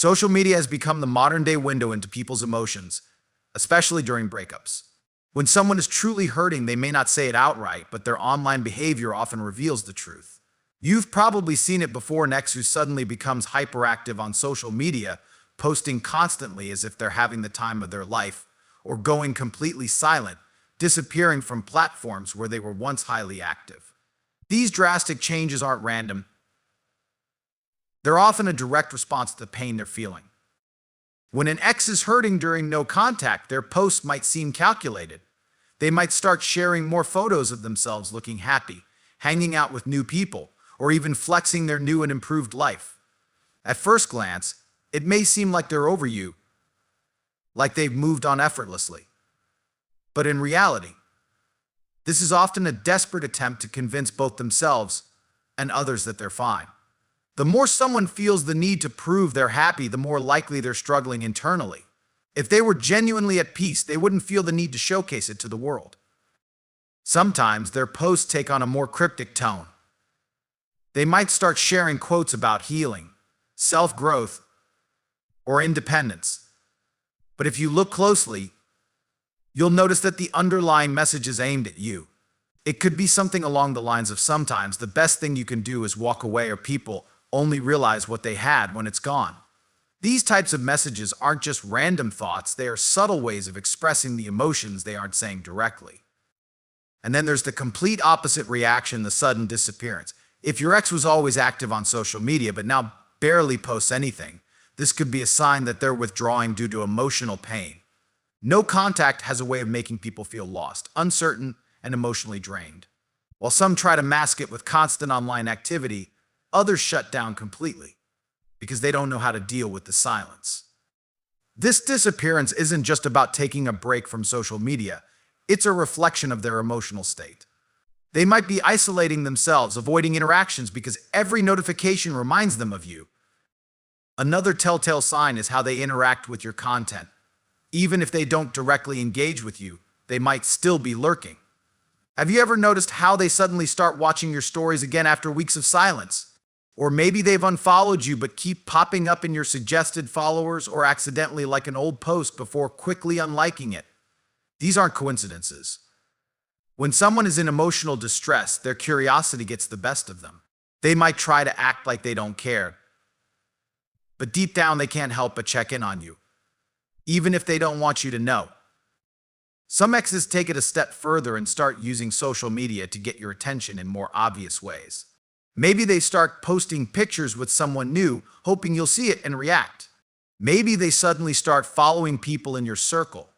Social media has become the modern-day window into people's emotions, especially during breakups. When someone is truly hurting, they may not say it outright, but their online behavior often reveals the truth. You've probably seen it before: an ex who suddenly becomes hyperactive on social media, posting constantly as if they're having the time of their life, or going completely silent, disappearing from platforms where they were once highly active. These drastic changes aren't random. They're often a direct response to the pain they're feeling. When an ex is hurting during no contact, their posts might seem calculated. They might start sharing more photos of themselves looking happy, hanging out with new people, or even flexing their new and improved life. At first glance, it may seem like they're over you, like they've moved on effortlessly. But in reality, this is often a desperate attempt to convince both themselves and others that they're fine. The more someone feels the need to prove they're happy, the more likely they're struggling internally. If they were genuinely at peace, they wouldn't feel the need to showcase it to the world. Sometimes their posts take on a more cryptic tone. They might start sharing quotes about healing, self-growth, or independence. But if you look closely, you'll notice that the underlying message is aimed at you. It could be something along the lines of, sometimes the best thing you can do is walk away, or people only realize what they had when it's gone. These types of messages aren't just random thoughts, they are subtle ways of expressing the emotions they aren't saying directly. And then there's the complete opposite reaction, the sudden disappearance. If your ex was always active on social media but now barely posts anything, this could be a sign that they're withdrawing due to emotional pain. No contact has a way of making people feel lost, uncertain, and emotionally drained. While some try to mask it with constant online activity, others shut down completely because they don't know how to deal with the silence. This disappearance isn't just about taking a break from social media, it's a reflection of their emotional state. They might be isolating themselves, avoiding interactions because every notification reminds them of you. Another telltale sign is how they interact with your content. Even if they don't directly engage with you, they might still be lurking. Have you ever noticed how they suddenly start watching your stories again after weeks of silence? Or maybe they've unfollowed you but keep popping up in your suggested followers, or accidentally like an old post before quickly unliking it. These aren't coincidences. When someone is in emotional distress, their curiosity gets the best of them. They might try to act like they don't care, but deep down they can't help but check in on you, even if they don't want you to know. Some exes take it a step further and start using social media to get your attention in more obvious ways. Maybe they start posting pictures with someone new, hoping you'll see it and react. Maybe they suddenly start following people in your circle,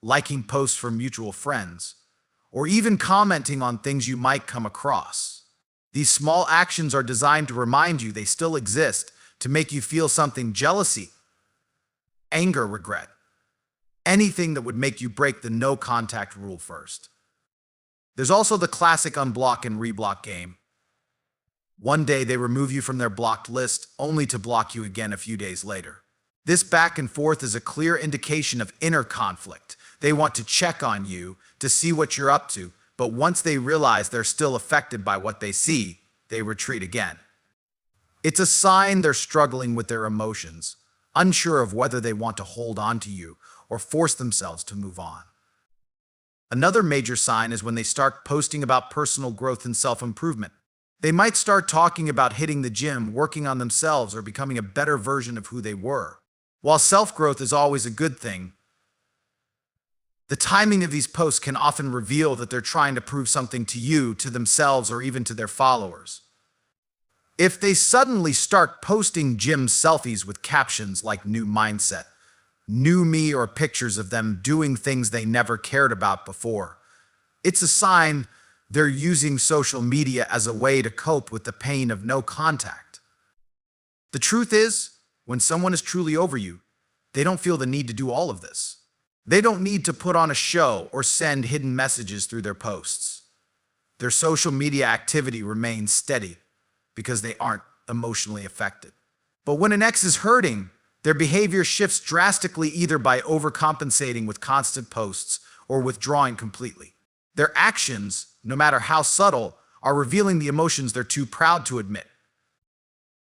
liking posts from mutual friends, or even commenting on things you might come across. These small actions are designed to remind you they still exist, to make you feel something: jealousy, anger, regret. Anything that would make you break the no contact rule first. There's also the classic unblock and reblock game. One day they remove you from their blocked list, only to block you again a few days later. This back and forth is a clear indication of inner conflict. They want to check on you, to see what you're up to, but once they realize they're still affected by what they see, they retreat again. It's a sign they're struggling with their emotions, unsure of whether they want to hold on to you or force themselves to move on. Another major sign is when they start posting about personal growth and self-improvement. They might start talking about hitting the gym, working on themselves, or becoming a better version of who they were. While self-growth is always a good thing, the timing of these posts can often reveal that they're trying to prove something to you, to themselves, or even to their followers. If they suddenly start posting gym selfies with captions like "new mindset," "new me," or pictures of them doing things they never cared about before, it's a sign they're using social media as a way to cope with the pain of no contact. The truth is, when someone is truly over you, they don't feel the need to do all of this. They don't need to put on a show or send hidden messages through their posts. Their social media activity remains steady because they aren't emotionally affected. But when an ex is hurting, their behavior shifts drastically, either by overcompensating with constant posts or withdrawing completely. Their actions, no matter how subtle, are revealing the emotions they're too proud to admit.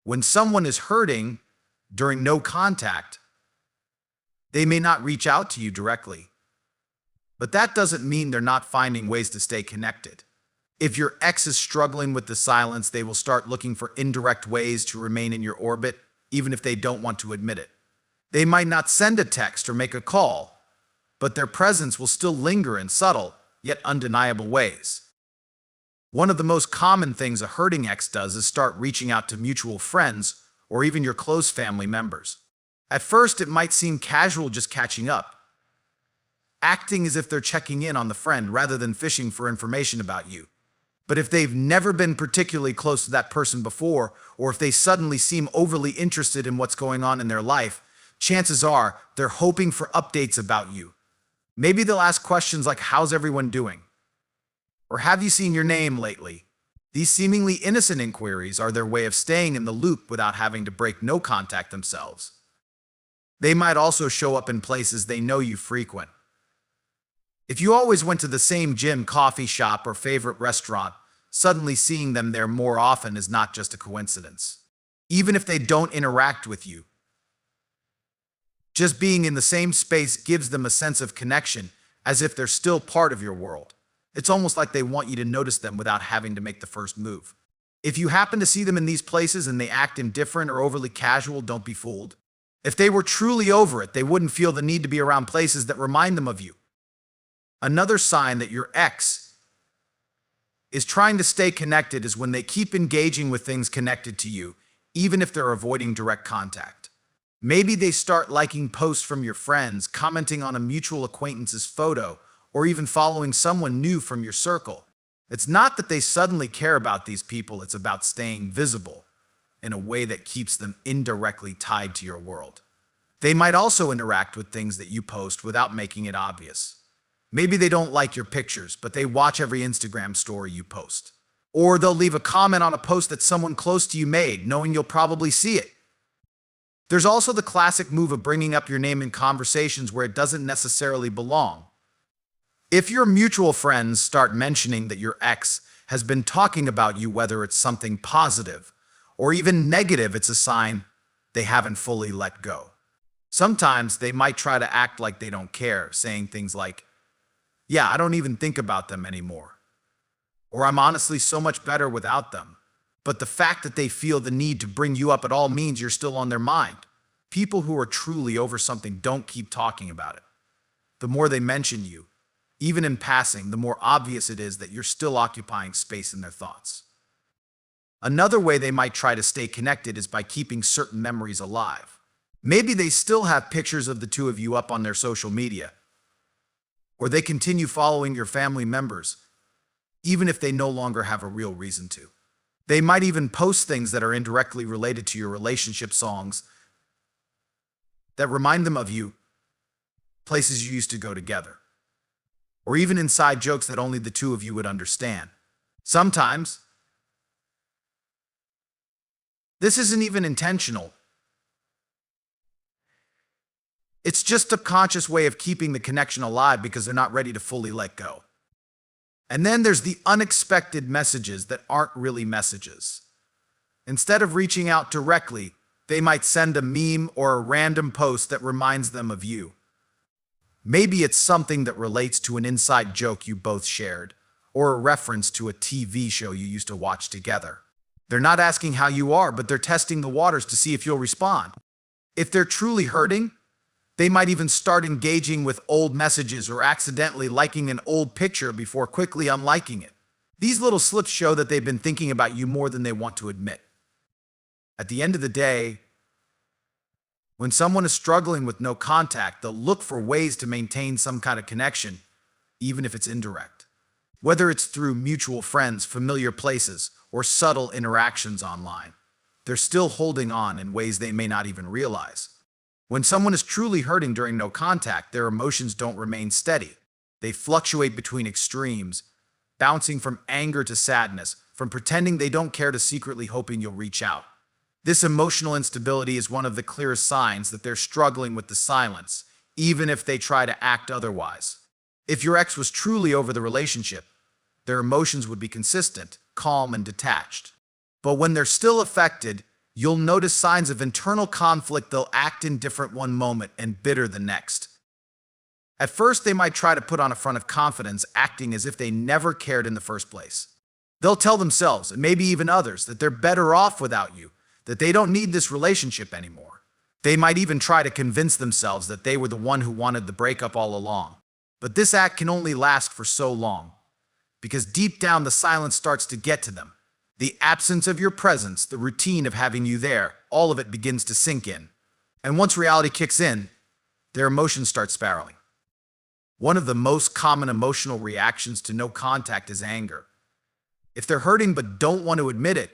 When someone is hurting, during no contact, they may not reach out to you directly. But that doesn't mean they're not finding ways to stay connected. If your ex is struggling with the silence, they will start looking for indirect ways to remain in your orbit, even if they don't want to admit it. They might not send a text or make a call, but their presence will still linger in subtle, yet undeniable ways. One of the most common things a hurting ex does is start reaching out to mutual friends or even your close family members. At first, it might seem casual, just catching up, acting as if they're checking in on the friend rather than fishing for information about you. But if they've never been particularly close to that person before, or if they suddenly seem overly interested in what's going on in their life, chances are they're hoping for updates about you. Maybe they'll ask questions like, "How's everyone doing?" Or "Have you seen your name lately?" These seemingly innocent inquiries are their way of staying in the loop without having to break no contact themselves. They might also show up in places they know you frequent. If you always went to the same gym, coffee shop, or favorite restaurant, suddenly seeing them there more often is not just a coincidence. Even if they don't interact with you, just being in the same space gives them a sense of connection, as if they're still part of your world. It's almost like they want you to notice them without having to make the first move. If you happen to see them in these places and they act indifferent or overly casual, don't be fooled. If they were truly over it, they wouldn't feel the need to be around places that remind them of you. Another sign that your ex is trying to stay connected is when they keep engaging with things connected to you, even if they're avoiding direct contact. Maybe they start liking posts from your friends, commenting on a mutual acquaintance's photo, or even following someone new from your circle. It's not that they suddenly care about these people, it's about staying visible in a way that keeps them indirectly tied to your world. They might also interact with things that you post without making it obvious. Maybe they don't like your pictures, but they watch every Instagram story you post. Or they'll leave a comment on a post that someone close to you made, knowing you'll probably see it. There's also the classic move of bringing up your name in conversations where it doesn't necessarily belong. If your mutual friends start mentioning that your ex has been talking about you, whether it's something positive or even negative, it's a sign they haven't fully let go. Sometimes they might try to act like they don't care, saying things like, "Yeah, I don't even think about them anymore," or "I'm honestly so much better without them." But the fact that they feel the need to bring you up at all means you're still on their mind. People who are truly over something don't keep talking about it. The more they mention you, even in passing, the more obvious it is that you're still occupying space in their thoughts. Another way they might try to stay connected is by keeping certain memories alive. Maybe they still have pictures of the two of you up on their social media, or they continue following your family members, even if they no longer have a real reason to. They might even post things that are indirectly related to your relationship, songs that remind them of you, places you used to go together, or even inside jokes that only the two of you would understand. Sometimes, this isn't even intentional. It's just a conscious way of keeping the connection alive because they're not ready to fully let go. And then there's the unexpected messages that aren't really messages. Instead of reaching out directly, they might send a meme or a random post that reminds them of you. Maybe it's something that relates to an inside joke you both shared, or a reference to a TV show you used to watch together. They're not asking how you are, but they're testing the waters to see if you'll respond. If they're truly hurting, they might even start engaging with old messages or accidentally liking an old picture before quickly unliking it. These little slips show that they've been thinking about you more than they want to admit. At the end of the day, when someone is struggling with no contact, they'll look for ways to maintain some kind of connection, even if it's indirect. Whether it's through mutual friends, familiar places, or subtle interactions online, they're still holding on in ways they may not even realize. When someone is truly hurting during no contact, their emotions don't remain steady. They fluctuate between extremes, bouncing from anger to sadness, from pretending they don't care to secretly hoping you'll reach out. This emotional instability is one of the clearest signs that they're struggling with the silence, even if they try to act otherwise. If your ex was truly over the relationship, their emotions would be consistent, calm, and detached. But when they're still affected, You'll notice signs of internal conflict. They'll act indifferent one moment and bitter the next. At first, they might try to put on a front of confidence, acting as if they never cared in the first place. They'll tell themselves, and maybe even others, that they're better off without you, that they don't need this relationship anymore. They might even try to convince themselves that they were the one who wanted the breakup all along. But this act can only last for so long, because deep down the silence starts to get to them. The absence of your presence, the routine of having you there, all of it begins to sink in. And once reality kicks in, their emotions start spiraling. One of the most common emotional reactions to no contact is anger. If they're hurting but don't want to admit it,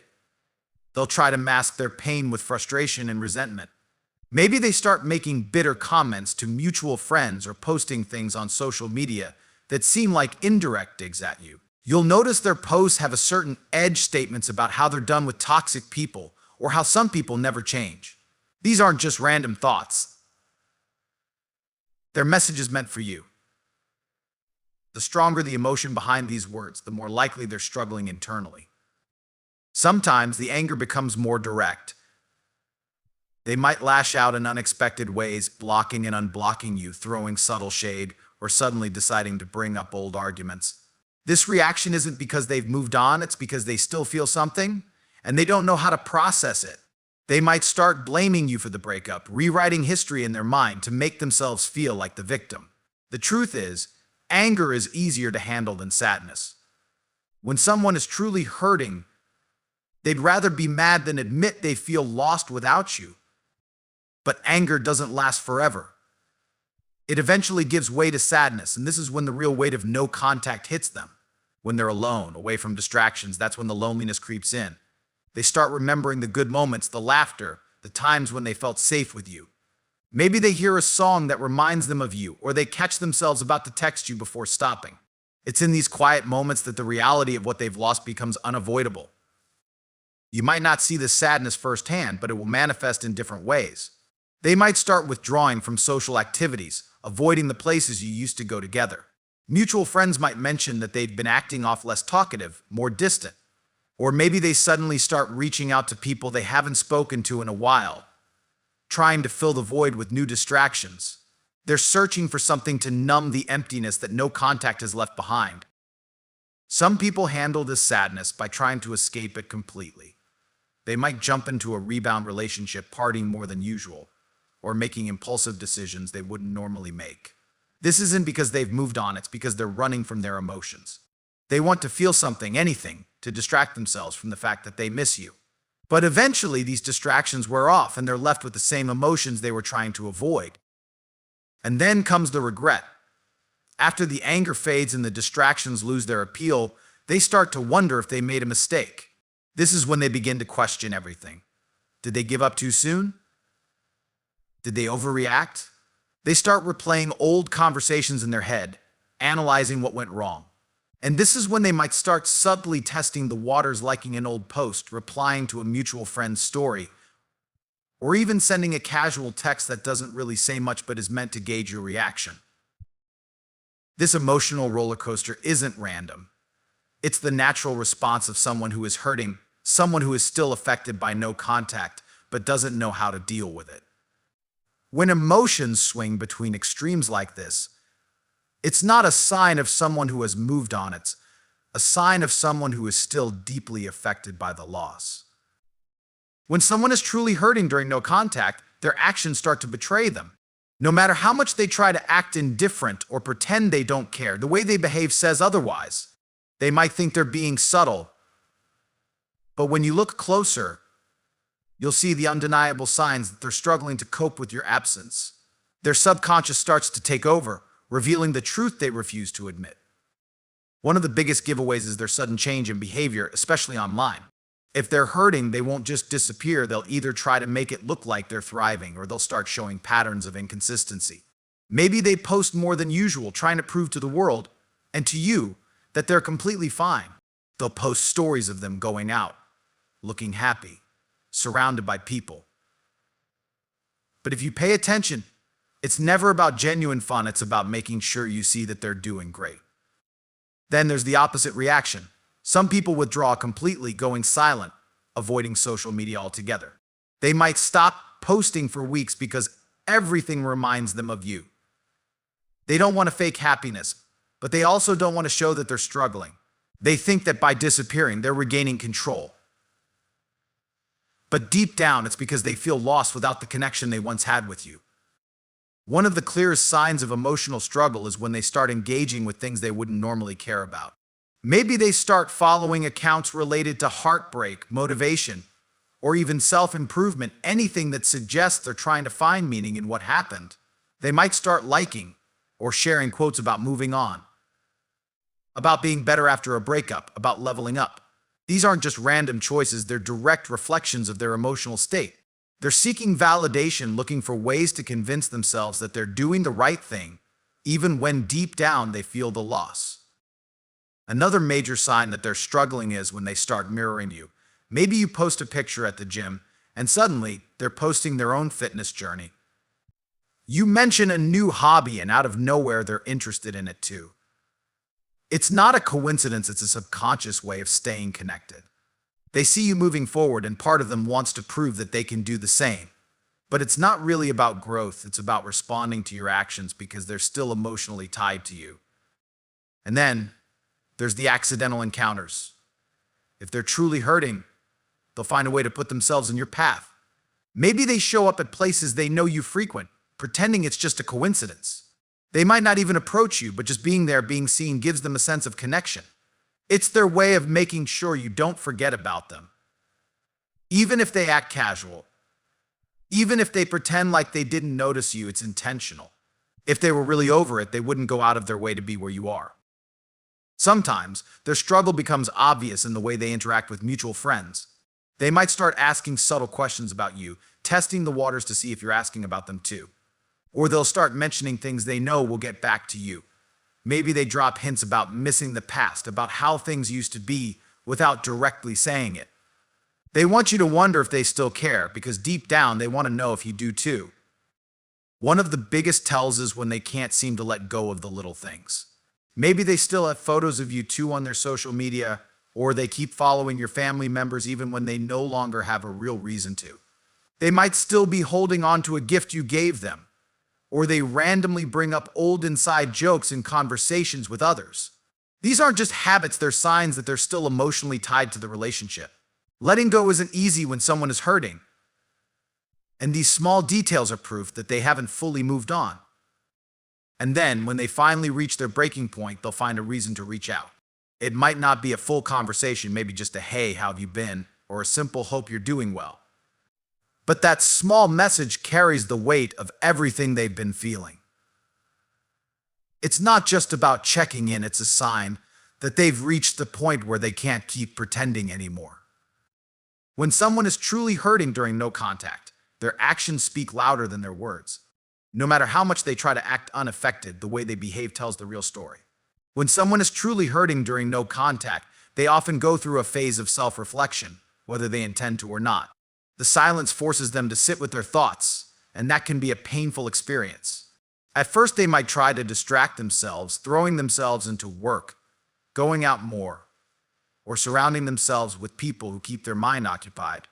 they'll try to mask their pain with frustration and resentment. Maybe they start making bitter comments to mutual friends or posting things on social media that seem like indirect digs at you. You'll notice their posts have a certain edge, statements about how they're done with toxic people or how some people never change. These aren't just random thoughts. They're messages meant for you. The stronger the emotion behind these words, the more likely they're struggling internally. Sometimes the anger becomes more direct. They might lash out in unexpected ways, blocking and unblocking you, throwing subtle shade, or suddenly deciding to bring up old arguments. This reaction isn't because they've moved on, it's because they still feel something, and they don't know how to process it. They might start blaming you for the breakup, rewriting history in their mind to make themselves feel like the victim. The truth is, anger is easier to handle than sadness. When someone is truly hurting, they'd rather be mad than admit they feel lost without you. But anger doesn't last forever. It eventually gives way to sadness, and this is when the real weight of no contact hits them. When they're alone, away from distractions, that's when the loneliness creeps in. They start remembering the good moments, the laughter, the times when they felt safe with you. Maybe they hear a song that reminds them of you, or they catch themselves about to text you before stopping. It's in these quiet moments that the reality of what they've lost becomes unavoidable. You might not see this sadness firsthand, but it will manifest in different ways. They might start withdrawing from social activities, avoiding the places you used to go together. Mutual friends might mention that they've been acting off, less talkative, more distant. Or maybe they suddenly start reaching out to people they haven't spoken to in a while, trying to fill the void with new distractions. They're searching for something to numb the emptiness that no contact has left behind. Some people handle this sadness by trying to escape it completely. They might jump into a rebound relationship, partying more than usual, or making impulsive decisions they wouldn't normally make. This isn't because they've moved on, it's because they're running from their emotions. They want to feel something, anything, to distract themselves from the fact that they miss you. But eventually, these distractions wear off and they're left with the same emotions they were trying to avoid. And then comes the regret. After the anger fades and the distractions lose their appeal, they start to wonder if they made a mistake. This is when they begin to question everything. Did they give up too soon? Did they overreact? They start replaying old conversations in their head, analyzing what went wrong. And this is when they might start subtly testing the waters, liking an old post, replying to a mutual friend's story, or even sending a casual text that doesn't really say much but is meant to gauge your reaction. This emotional roller coaster isn't random. It's the natural response of someone who is hurting, someone who is still affected by no contact, but doesn't know how to deal with it. When emotions swing between extremes like this, it's not a sign of someone who has moved on, it's a sign of someone who is still deeply affected by the loss. When someone is truly hurting during no contact, their actions start to betray them. No matter how much they try to act indifferent or pretend they don't care, the way they behave says otherwise. They might think they're being subtle, but when you look closer, you'll see the undeniable signs that they're struggling to cope with your absence. Their subconscious starts to take over, revealing the truth they refuse to admit. One of the biggest giveaways is their sudden change in behavior, especially online. If they're hurting, they won't just disappear. They'll either try to make it look like they're thriving, or they'll start showing patterns of inconsistency. Maybe they post more than usual, trying to prove to the world, and to you, that they're completely fine. They'll post stories of them going out, looking happy, surrounded by people. But if you pay attention, it's never about genuine fun, it's about making sure you see that they're doing great. Then there's the opposite reaction. Some people withdraw completely, going silent, avoiding social media altogether. They might stop posting for weeks because everything reminds them of you. They don't want to fake happiness, but they also don't want to show that they're struggling. They think that by disappearing, they're regaining control. But deep down, it's because they feel lost without the connection they once had with you. One of the clearest signs of emotional struggle is when they start engaging with things they wouldn't normally care about. Maybe they start following accounts related to heartbreak, motivation, or even self-improvement, anything that suggests they're trying to find meaning in what happened. They might start liking or sharing quotes about moving on, about being better after a breakup, about leveling up. These aren't just random choices, they're direct reflections of their emotional state. They're seeking validation, looking for ways to convince themselves that they're doing the right thing, even when deep down they feel the loss. Another major sign that they're struggling is when they start mirroring you. Maybe you post a picture at the gym, and suddenly they're posting their own fitness journey. You mention a new hobby, and out of nowhere they're interested in it too. It's not a coincidence, it's a subconscious way of staying connected. They see you moving forward, and part of them wants to prove that they can do the same. But it's not really about growth, it's about responding to your actions because they're still emotionally tied to you. And then there's the accidental encounters. If they're truly hurting, they'll find a way to put themselves in your path. Maybe they show up at places they know you frequent, pretending it's just a coincidence. They might not even approach you, but just being there, being seen, gives them a sense of connection. It's their way of making sure you don't forget about them. Even if they act casual, even if they pretend like they didn't notice you, it's intentional. If they were really over it, they wouldn't go out of their way to be where you are. Sometimes, their struggle becomes obvious in the way they interact with mutual friends. They might start asking subtle questions about you, testing the waters to see if you're asking about them too. Or they'll start mentioning things they know will get back to you. Maybe they drop hints about missing the past, about how things used to be, without directly saying it. They want you to wonder if they still care, because deep down they want to know if you do too. One of the biggest tells is when they can't seem to let go of the little things. Maybe they still have photos of you too on their social media, or they keep following your family members even when they no longer have a real reason to. They might still be holding on to a gift you gave them, or they randomly bring up old inside jokes in conversations with others. These aren't just habits, they're signs that they're still emotionally tied to the relationship. Letting go isn't easy when someone is hurting, and these small details are proof that they haven't fully moved on. And then, when they finally reach their breaking point, they'll find a reason to reach out. It might not be a full conversation, maybe just a "hey, how have you been?" or a simple "hope you're doing well." But that small message carries the weight of everything they've been feeling. It's not just about checking in, it's a sign that they've reached the point where they can't keep pretending anymore. When someone is truly hurting during no contact, their actions speak louder than their words. No matter how much they try to act unaffected, the way they behave tells the real story. When someone is truly hurting during no contact, they often go through a phase of self-reflection, whether they intend to or not. The silence forces them to sit with their thoughts, and that can be a painful experience. At first, they might try to distract themselves, throwing themselves into work, going out more, or surrounding themselves with people who keep their mind occupied.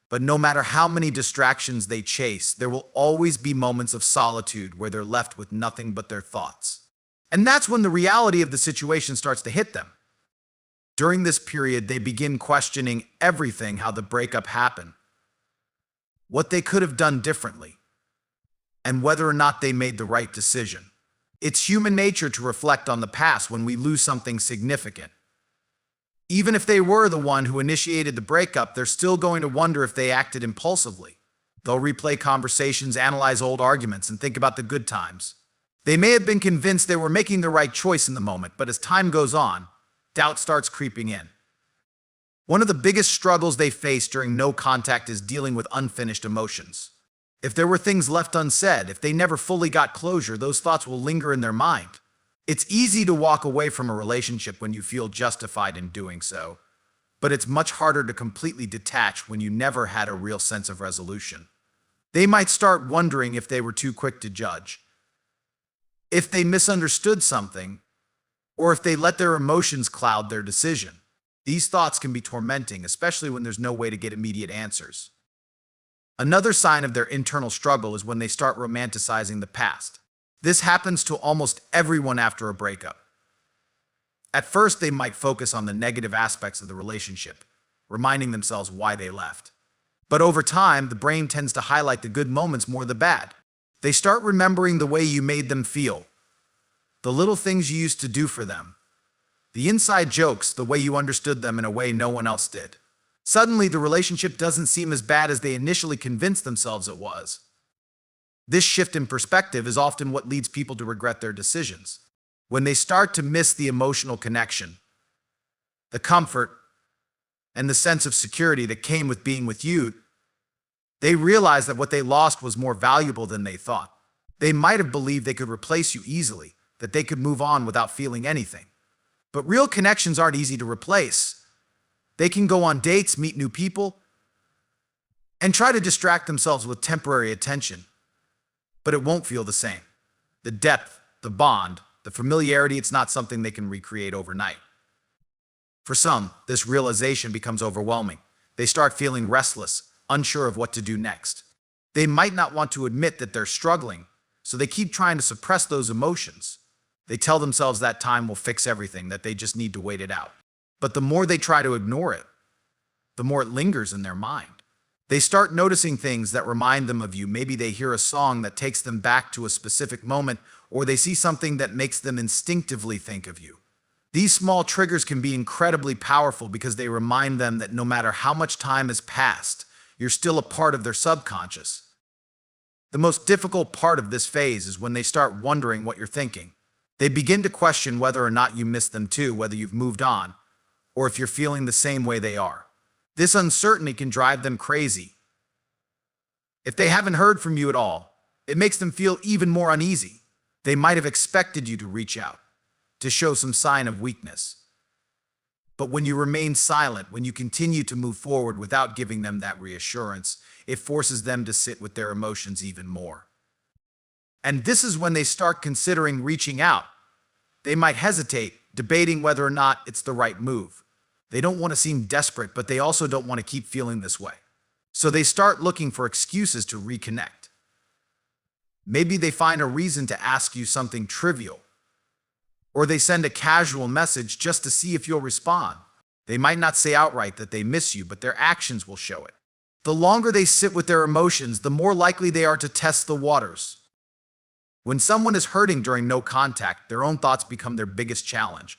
But no matter how many distractions they chase, there will always be moments of solitude where they're left with nothing but their thoughts. And that's when the reality of the situation starts to hit them. During this period, they begin questioning everything: how the breakup happened, what they could have done differently, and whether or not they made the right decision. It's human nature to reflect on the past when we lose something significant. Even if they were the one who initiated the breakup, they're still going to wonder if they acted impulsively. They'll replay conversations, analyze old arguments, and think about the good times. They may have been convinced they were making the right choice in the moment, but as time goes on, doubt starts creeping in. One of the biggest struggles they face during no contact is dealing with unfinished emotions. If there were things left unsaid, if they never fully got closure, those thoughts will linger in their mind. It's easy to walk away from a relationship when you feel justified in doing so, but it's much harder to completely detach when you never had a real sense of resolution. They might start wondering if they were too quick to judge, if they misunderstood something, or if they let their emotions cloud their decision. These thoughts can be tormenting, especially when there's no way to get immediate answers. Another sign of their internal struggle is when they start romanticizing the past. This happens to almost everyone after a breakup. At first, they might focus on the negative aspects of the relationship, reminding themselves why they left. But over time, the brain tends to highlight the good moments more than the bad. They start remembering the way you made them feel, the little things you used to do for them, the inside jokes, the way you understood them in a way no one else did. Suddenly, the relationship doesn't seem as bad as they initially convinced themselves it was. This shift in perspective is often what leads people to regret their decisions. When they start to miss the emotional connection, the comfort, and the sense of security that came with being with you, they realize that what they lost was more valuable than they thought. They might have believed they could replace you easily, that they could move on without feeling anything. But real connections aren't easy to replace. They can go on dates, meet new people, and try to distract themselves with temporary attention. But it won't feel the same. The depth, the bond, the familiarity, it's not something they can recreate overnight. For some, this realization becomes overwhelming. They start feeling restless, unsure of what to do next. They might not want to admit that they're struggling, so they keep trying to suppress those emotions. They tell themselves that time will fix everything, that they just need to wait it out. But the more they try to ignore it, the more it lingers in their mind. They start noticing things that remind them of you. Maybe they hear a song that takes them back to a specific moment, or they see something that makes them instinctively think of you. These small triggers can be incredibly powerful because they remind them that no matter how much time has passed, you're still a part of their subconscious. The most difficult part of this phase is when they start wondering what you're thinking. They begin to question whether or not you miss them too, whether you've moved on, or if you're feeling the same way they are. This uncertainty can drive them crazy. If they haven't heard from you at all, it makes them feel even more uneasy. They might have expected you to reach out, to show some sign of weakness. But when you remain silent, when you continue to move forward without giving them that reassurance, it forces them to sit with their emotions even more. And this is when they start considering reaching out. They might hesitate, debating whether or not it's the right move. They don't want to seem desperate, but they also don't want to keep feeling this way. So they start looking for excuses to reconnect. Maybe they find a reason to ask you something trivial, or they send a casual message just to see if you'll respond. They might not say outright that they miss you, but their actions will show it. The longer they sit with their emotions, the more likely they are to test the waters. When someone is hurting during no contact, their own thoughts become their biggest challenge.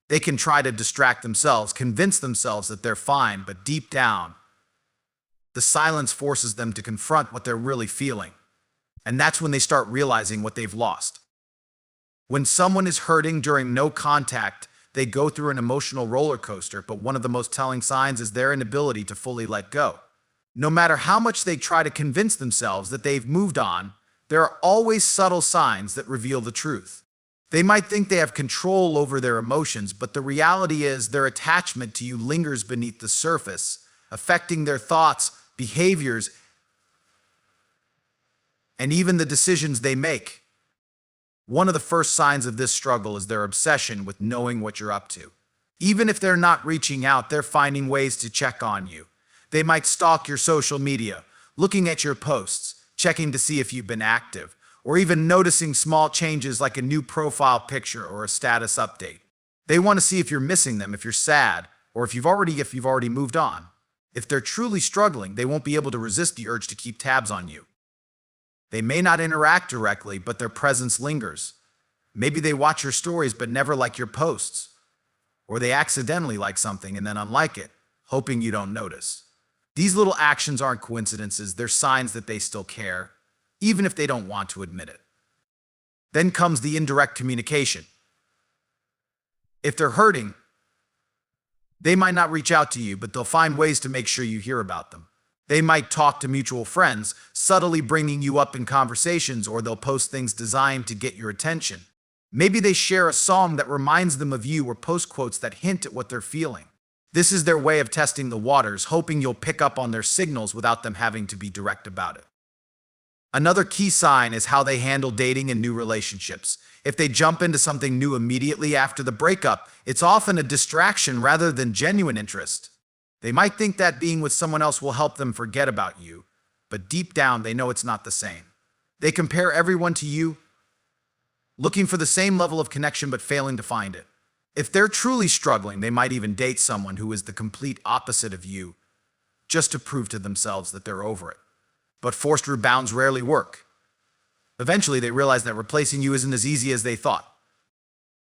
They can try to distract themselves, convince themselves that they're fine, but deep down, the silence forces them to confront what they're really feeling. And that's when they start realizing what they've lost. When someone is hurting during no contact, they go through an emotional roller coaster, but one of the most telling signs is their inability to fully let go. No matter how much they try to convince themselves that they've moved on, there are always subtle signs that reveal the truth. They might think they have control over their emotions, but the reality is their attachment to you lingers beneath the surface, affecting their thoughts, behaviors, and even the decisions they make. One of the first signs of this struggle is their obsession with knowing what you're up to. Even if they're not reaching out, they're finding ways to check on you. They might stalk your social media, looking at your posts, checking to see if you've been active, or even noticing small changes like a new profile picture or a status update. They want to see if you're missing them, if you're sad, or if you've already moved on. If they're truly struggling, they won't be able to resist the urge to keep tabs on you. They may not interact directly, but their presence lingers. Maybe they watch your stories but never like your posts. Or they accidentally like something and then unlike it, hoping you don't notice. These little actions aren't coincidences, they're signs that they still care, even if they don't want to admit it. Then comes the indirect communication. If they're hurting, they might not reach out to you, but they'll find ways to make sure you hear about them. They might talk to mutual friends, subtly bringing you up in conversations, or they'll post things designed to get your attention. Maybe they share a song that reminds them of you or post quotes that hint at what they're feeling. This is their way of testing the waters, hoping you'll pick up on their signals without them having to be direct about it. Another key sign is how they handle dating and new relationships. If they jump into something new immediately after the breakup, it's often a distraction rather than genuine interest. They might think that being with someone else will help them forget about you, but deep down they know it's not the same. They compare everyone to you, looking for the same level of connection but failing to find it. If they're truly struggling, they might even date someone who is the complete opposite of you, just to prove to themselves that they're over it. But forced rebounds rarely work. Eventually, they realize that replacing you isn't as easy as they thought.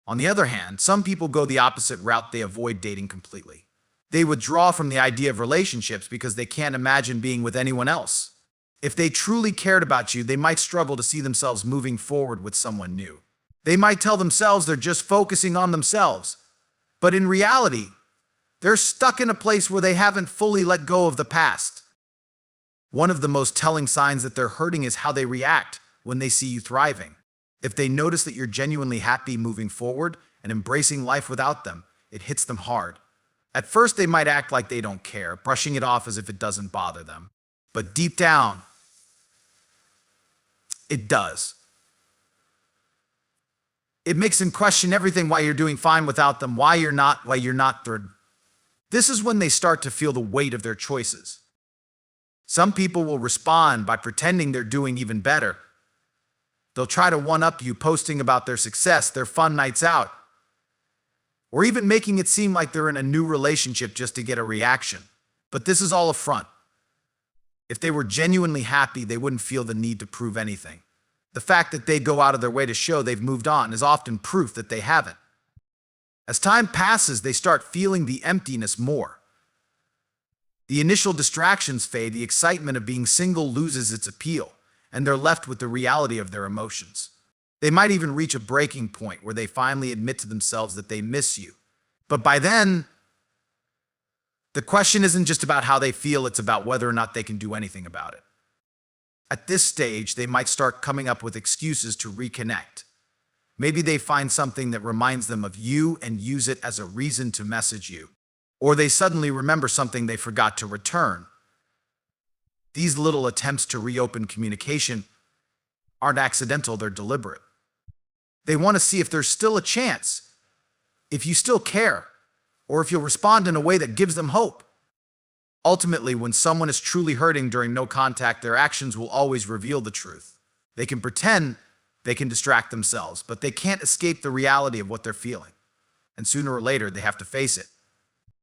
On the other hand, some people go the opposite route. They avoid dating completely. They withdraw from the idea of relationships because they can't imagine being with anyone else. If they truly cared about you, they might struggle to see themselves moving forward with someone new. They might tell themselves they're just focusing on themselves, but in reality, they're stuck in a place where they haven't fully let go of the past. One of the most telling signs that they're hurting is how they react when they see you thriving. If they notice that you're genuinely happy moving forward and embracing life without them, it hits them hard. At first, they might act like they don't care, brushing it off as if it doesn't bother them. But deep down, it does. It makes them question everything, why you're doing fine without them, why you're not. This is when they start to feel the weight of their choices. Some people will respond by pretending they're doing even better. They'll try to one-up you, posting about their success, their fun nights out, or even making it seem like they're in a new relationship just to get a reaction. But this is all a front. If they were genuinely happy, they wouldn't feel the need to prove anything. The fact that they go out of their way to show they've moved on is often proof that they haven't. As time passes, they start feeling the emptiness more. The initial distractions fade, the excitement of being single loses its appeal, and they're left with the reality of their emotions. They might even reach a breaking point where they finally admit to themselves that they miss you. But by then, the question isn't just about how they feel, it's about whether or not they can do anything about it. At this stage, they might start coming up with excuses to reconnect. Maybe they find something that reminds them of you and use it as a reason to message you. Or they suddenly remember something they forgot to return. These little attempts to reopen communication aren't accidental, they're deliberate. They want to see if there's still a chance, if you still care, or if you'll respond in a way that gives them hope. Ultimately, when someone is truly hurting during no contact, their actions will always reveal the truth. They can pretend, they can distract themselves, but they can't escape the reality of what they're feeling. And sooner or later, they have to face it.